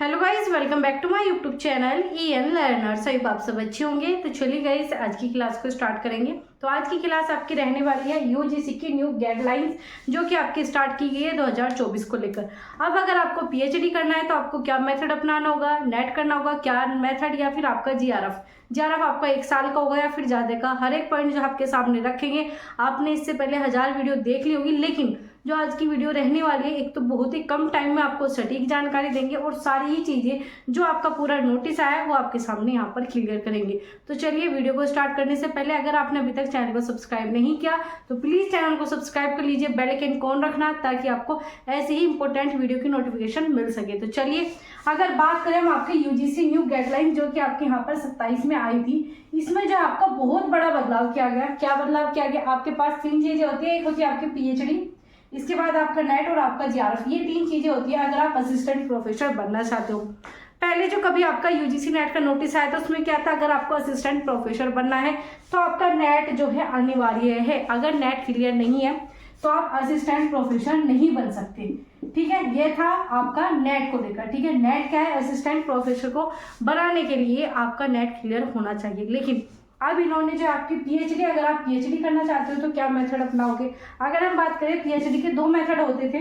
Hello guys, welcome back to my YouTube channel EN लर्नर। सभी आप सब अच्छे होंगे। तो चलिए गाइस, आज की क्लास को स्टार्ट करेंगे। तो आज की क्लास आपकी रहने वाली है यूजीसी की न्यू गाइडलाइंस, जो कि आपकी स्टार्ट की गई है 2024 को लेकर। अब अगर आपको पीएचडी करना है तो आपको क्या मेथड अपनाना होगा, नेट करना होगा क्या मेथड, या फिर आपका जीआरएफ आपका 1 साल का होगा या फिर ज़्यादा का। हर एक पॉइंट जो आपके सामने रखेंगे। आपने इससे पहले 1000 वीडियो देख ली होगी, लेकिन जो आज की वीडियो रहने वाली है, एक तो बहुत ही कम टाइम में आपको सटीक जानकारी देंगे और सारी ही चीज़ें जो आपका पूरा नोटिस आया है वो आपके सामने यहाँ पर क्लियर करेंगे। तो चलिए, वीडियो को स्टार्ट करने से पहले अगर आपने अभी तक चैनल को सब्सक्राइब नहीं किया तो प्लीज़ चैनल को सब्सक्राइब कर लीजिए, बेल आइकन कॉन रखना, ताकि आपको ऐसे ही इंपॉर्टेंट वीडियो की नोटिफिकेशन मिल सके। तो चलिए, अगर बात करें हम आपके यूजीसी न्यू गाइडलाइन, जो कि आपके यहाँ पर 27 में आई थी, इसमें जो आपका बहुत बड़ा बदलाव किया गया। क्या बदलाव किया गया? आपके पास 3 चीजें होती है। एक होती है आपकी पीएचडी, इसके बाद आपका नेट और आपका जीआरएफ। ये 3 चीजें होती है अगर आप असिस्टेंट प्रोफेसर बनना चाहते हो। पहले जो कभी आपका यूजीसी नेट का नोटिस आया था, उसमें क्या था, अगर आपको असिस्टेंट प्रोफेसर बनना है तो आपका नेट जो है अनिवार्य है। अगर नेट क्लियर नहीं है तो आप असिस्टेंट प्रोफेसर नहीं बन सकते। ठीक है, ये था आपका नेट को लेकर। ठीक है, नेट क्या है, असिस्टेंट प्रोफेसर को बनाने के लिए आपका नेट क्लियर होना चाहिए। लेकिन अब इन्होंने जो आपकी पीएचडी, अगर आप पीएचडी करना चाहते हो तो क्या मेथड अपनाओगे? अगर हम बात करें, पीएचडी के 2 मेथड होते थे।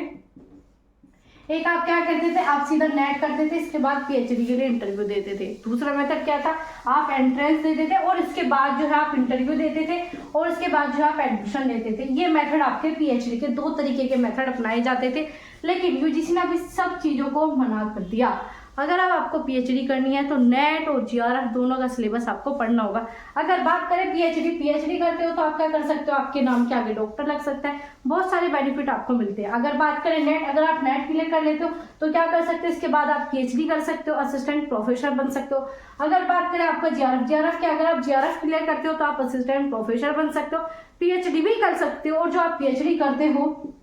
एक आप क्या करते थे, आप सीधा नेट करते थे, इसके बाद पीएचडी के लिए इंटरव्यू देते थे। दूसरा मेथड क्या था, आप एंट्रेंस देते थे और इसके बाद जो है आप इंटरव्यू देते थे और इसके बाद जो है आप एडमिशन लेते थे। ये मेथड आपके पीएचडी के 2 तरीके के मेथड अपनाए जाते थे। लेकिन यूजीसी ने अभी सब चीजों को मना कर दिया। अगर अब आपको पीएचडी करनी है तो नेट और जीआरएफ दोनों का सिलेबस आपको पढ़ना होगा। अगर बात करें पीएचडी करते हो तो आप क्या कर सकते हो, आपके नाम के आगे डॉक्टर लग सकता है, बहुत सारे बेनिफिट आपको मिलते हैं। अगर बात करें नेट, अगर आप नेट क्लियर कर लेते हो तो क्या कर सकते हो, इसके बाद आप पीएचडी कर सकते हो, असिस्टेंट प्रोफेसर बन सकते हो। अगर बात करें आपका जीआरएफ क्या, अगर आप जीआरएफ क्लियर करते हो तो आप असिस्टेंट प्रोफेसर बन सकते हो, पीएचडी भी कर सकते हो। और जो आप पीएचडी करते हो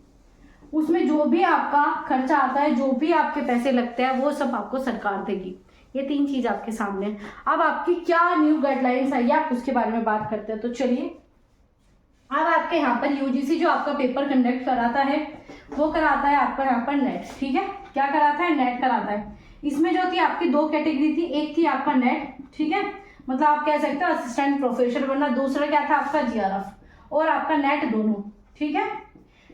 उसमें जो भी आपका खर्चा आता है, जो भी आपके पैसे लगते हैं, वो सब आपको सरकार देगी। ये 3 चीज आपके सामने है। अब आपकी क्या न्यू गाइडलाइंस आई है, आप उसके बारे में बात करते हैं। तो चलिए, अब आपके यहाँ पर यूजीसी जो आपका पेपर कंडक्ट कराता है वो कराता है आपका यहाँ पर नेट। ठीक है, क्या कराता है, नेट कराता है। इसमें जो थी आपकी 2 कैटेगरी थी, एक थी आपका नेट, ठीक है, मतलब आप कह सकते हो असिस्टेंट प्रोफेसर बनना। दूसरा क्या था आपका जीआरएफ और आपका नेट दोनों। ठीक है,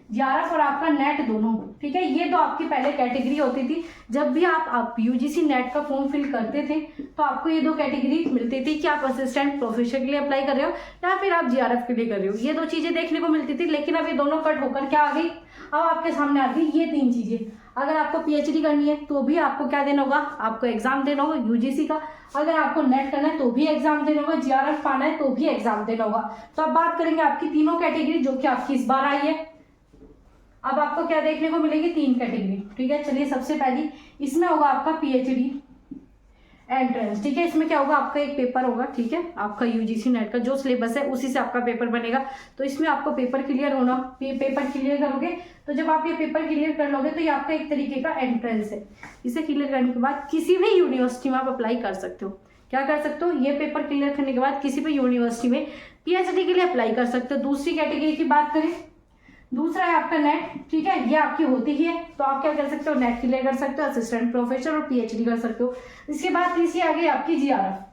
जीआरएफ और आपका नेट दोनों। ठीक है, ये तो आपकी पहले कैटेगरी होती थी। जब भी आप यूजीसी नेट का फॉर्म फिल करते थे तो आपको ये 2 कैटेगरी मिलती थी कि आप असिस्टेंट प्रोफेसर के लिए अप्लाई कर रहे हो या फिर आप जीआरएफ के लिए कर रहे हो। ये 2 चीजें देखने को मिलती थी। लेकिन अब ये दोनों कट होकर क्या आ गई, अब आपके सामने आ गई ये 3 चीजें। अगर आपको पीएचडी करनी है तो भी आपको क्या देना होगा, आपको एग्जाम देना होगा यूजीसी का। अगर आपको नेट करना है तो भी एग्जाम देना होगा, जीआरएफ पाना है तो भी एग्जाम देना होगा। तो अब बात करेंगे आपकी तीनों कैटेगरी जो कि आपकी इस बार आई है। अब आपको क्या देखने को मिलेगी, 3 कैटेगरी। ठीक है, चलिए, सबसे पहली इसमें होगा आपका पीएचडी एंट्रेंस। ठीक है, इसमें क्या होगा, आपका एक पेपर होगा। ठीक है, आपका यूजीसी नेट का जो सिलेबस है उसी से आपका पेपर बनेगा। तो इसमें आपको पेपर क्लियर होना, पेपर क्लियर करोगे तो जब आप ये पेपर क्लियर कर लोगे तो ये आपका एक तरीके का एंट्रेंस है। इसे क्लियर करने के बाद किसी भी यूनिवर्सिटी में आप अप्लाई कर सकते हो। क्या कर सकते हो, ये पेपर क्लियर करने के बाद किसी भी यूनिवर्सिटी में पीएचडी के लिए अप्लाई कर सकते हो। दूसरी कैटेगरी की बात करें, दूसरा है आपका नेट। ठीक है, ये आपकी होती ही है, तो आप क्या कर सकते हो, नेट क्लियर कर सकते हो, असिस्टेंट प्रोफेसर और पीएचडी कर सकते हो। इसके बाद तीसरी आ गई आपकी जीआरएफ।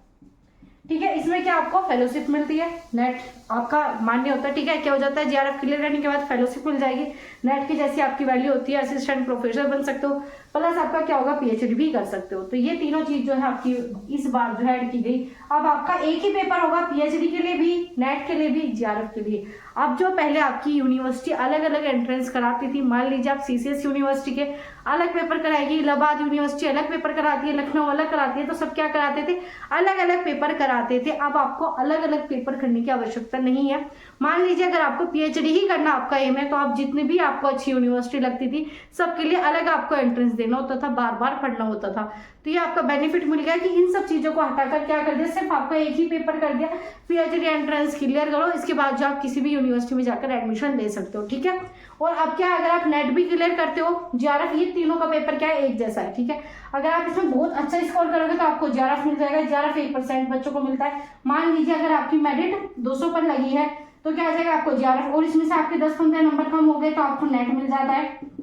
ठीक है, इसमें क्या आपको फेलोशिप मिलती है, नेट आपका मान्य होता है। ठीक है, क्या हो जाता है, जीआरएफ क्लियर करने के बाद फेलोशिप मिल जाएगी, नेट की जैसी आपकी वैल्यू होती है, असिस्टेंट प्रोफेसर बन सकते हो, प्लस आपका क्या होगा, पीएचडी भी कर सकते हो। तो ये तीनों चीज जो है आपकी इस बार जो है ऐड की गई। अब आपका एक ही पेपर होगा पीएचडी के लिए भी, नेट के लिए भी, जीआरएफ के लिए। अब जो पहले आपकी यूनिवर्सिटी अलग अलग एंट्रेंस कराती थी, मान लीजिए आप सीसीएस यूनिवर्सिटी के अलग पेपर कराएगी, इलाहाबाद यूनिवर्सिटी अलग पेपर कराती है, लखनऊ अलग कराती है, तो सब क्या कराते थे, अलग अलग पेपर कराते थे। अब आपको अलग अलग पेपर करने की आवश्यकता नहीं है। मान लीजिए अगर आपको पीएचडी ही करना आपका एम है तो आप जितनी भी आपको अच्छी यूनिवर्सिटी लगती थी सबके लिए अलग आपको एंट्रेंस देना होता था, बार बार पढ़ना होता था। तो ये आपका बेनिफिट मिल गया कि इन सब चीजों को हटाकर क्या कर दिया, सिर्फ आपको एक ही पेपर कर दिया, पीएचडी एंट्रेंस क्लियर करो, इसके बाद जो आप किसी भी यूनिवर्सिटी में जाकर एडमिशन ले सकते हो। ठीक है, और अब क्या, अगर आप नेट भी क्लियर करते हो, जीआरएफ, ये तीनों का पेपर क्या है, एक जैसा है। ठीक है, अगर आप इसमें बहुत अच्छा स्कोर करोगे तो आपको जीआरएफ मिल जाएगा। जीआरएफ 1% बच्चों को मिलता है। मान लीजिए अगर आपकी मेरिट 200 पर लगी है तो क्या आ जाएगा आपको जीआरएफ, और इसमें से आपके 10-15 नंबर कम हो गए तो आपको नेट मिल जाता है।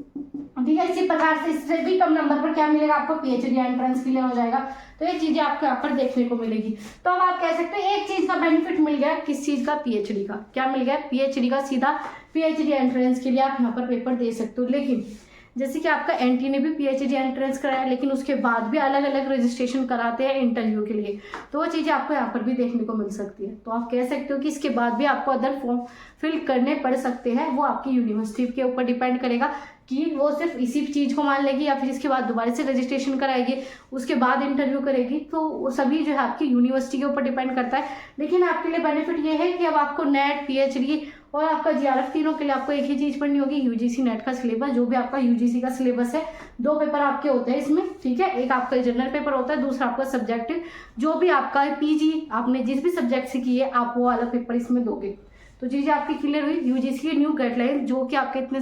ठीक है। इसी प्रकार से इससे भी कम नंबर पर क्या मिलेगा आपको, पीएचडी एंट्रेंस क्लियर हो जाएगा। तो ये चीजें आपको यहाँ पर देखने को मिलेगी। तो अब आप कह सकते हैं एक चीज का बेनिफिट मिल गया, किस चीज का, पीएचडी का। क्या मिल गया, पीएचडी का। सीधा पीएचडी एंट्रेंस के लिए आप यहाँ पर पेपर दे सकते हो। लेकिन जैसे कि आपका एनटी ने भी पीएचडी एंट्रेंस कराया, लेकिन उसके बाद भी अलग अलग रजिस्ट्रेशन कराते हैं इंटरव्यू के लिए, तो वो चीज़ें आपको यहाँ पर भी देखने को मिल सकती है। तो आप कह सकते हो कि इसके बाद भी आपको अदर फॉर्म फिल करने पड़ सकते हैं। वो आपकी यूनिवर्सिटी के ऊपर डिपेंड करेगा कि वो सिर्फ इसी चीज़ को मान लेगी या फिर इसके बाद दोबारा से रजिस्ट्रेशन कराएगी, उसके बाद इंटरव्यू करेगी। तो वो सभी जो है आपकी यूनिवर्सिटी के ऊपर डिपेंड करता है। लेकिन आपके लिए बेनिफिट ये है कि अब आपको नेट, पीएचडी और आपका जीआरएफ तीनों के लिए आपको एक ही चीज़ पढ़नी होगी, यूजीसी नेट का सिलेबस। जो भी आपका यूजीसी का सिलेबस है, 2 पेपर आपके होते हैं इसमें, ठीक है। एक आपका जनरल पेपर होता है, दूसरा आपका सब्जेक्टिव। जो भी आपका पीजी आपने जिस भी सब्जेक्ट से की है, आप वो वाला पेपर इसमें दोगे। तो चीज़ें आपकी क्लियर हुई। यूजीसी की न्यू गाइडलाइन जो कि आपके इतने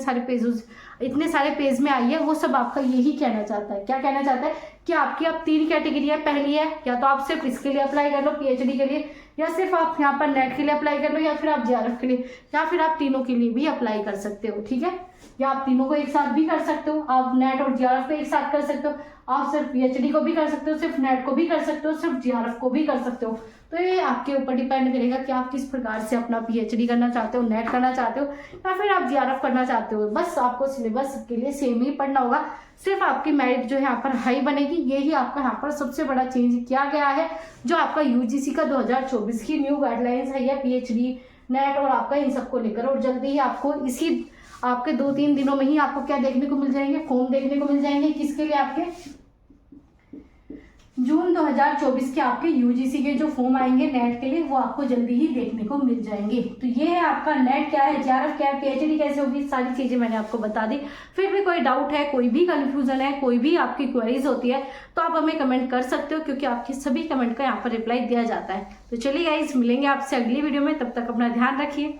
सारे पेज में आई है, वो सब आपका यही कहना चाहता है। क्या कहना चाहता है कि आपकी अब 3 कैटेगरी है। पहली है या तो आप सिर्फ इसके लिए अप्लाई कर लो पीएचडी के लिए, या सिर्फ आप यहाँ पर नेट के लिए अप्लाई कर लो, या फिर आप जीआरएफ के लिए, या फिर आप तीनों के लिए भी अप्लाई कर सकते हो, ठीक है। या आप तीनों को एक साथ भी कर सकते हो, आप नेट और जीआरएफ को एक साथ कर सकते हो, आप सिर्फ पीएचडी को भी कर सकते हो, सिर्फ नेट को भी कर सकते हो, सिर्फ जीआरएफ को भी कर सकते हो। तो ये आपके ऊपर डिपेंड करेगा कि आप किस प्रकार से अपना पीएचडी करना चाहते हो, नेट करना चाहते हो, या फिर आप जीआरएफ करना चाहते हो। बस आपको सिलेबस के लिए सेम ही पढ़ना होगा। सिर्फ आपकी मेरिट जो है यहाँ पर हाई बनेगी। यही आपका यहाँ पर सबसे बड़ा चेंज किया गया है, जो आपका यूजीसी का 2024 की न्यू गाइडलाइंस है, या पीएचडी, नेट और आपका इन सबको लेकर। और जल्दी ही आपको इसी आपके 2-3 दिनों में ही आपको क्या देखने को मिल जाएंगे, फॉर्म देखने को मिल जाएंगे। किसके लिए, आपके जून 2024 के आपके यूजीसी के जो फॉर्म आएंगे नेट के लिए, वो आपको जल्दी ही देखने को मिल जाएंगे। तो ये है आपका नेट क्या है, जीआरएफ क्या है, पीएचडी कैसे होगी, सारी चीजें मैंने आपको बता दी। फिर भी कोई डाउट है, कोई भी कंफ्यूजन है, कोई भी आपकी क्वेरीज होती है, तो आप हमें कमेंट कर सकते हो, क्योंकि आपके सभी कमेंट का यहाँ पर रिप्लाई दिया जाता है। तो चलिए गाइस, मिलेंगे आपसे अगली वीडियो में। तब तक अपना ध्यान रखिए।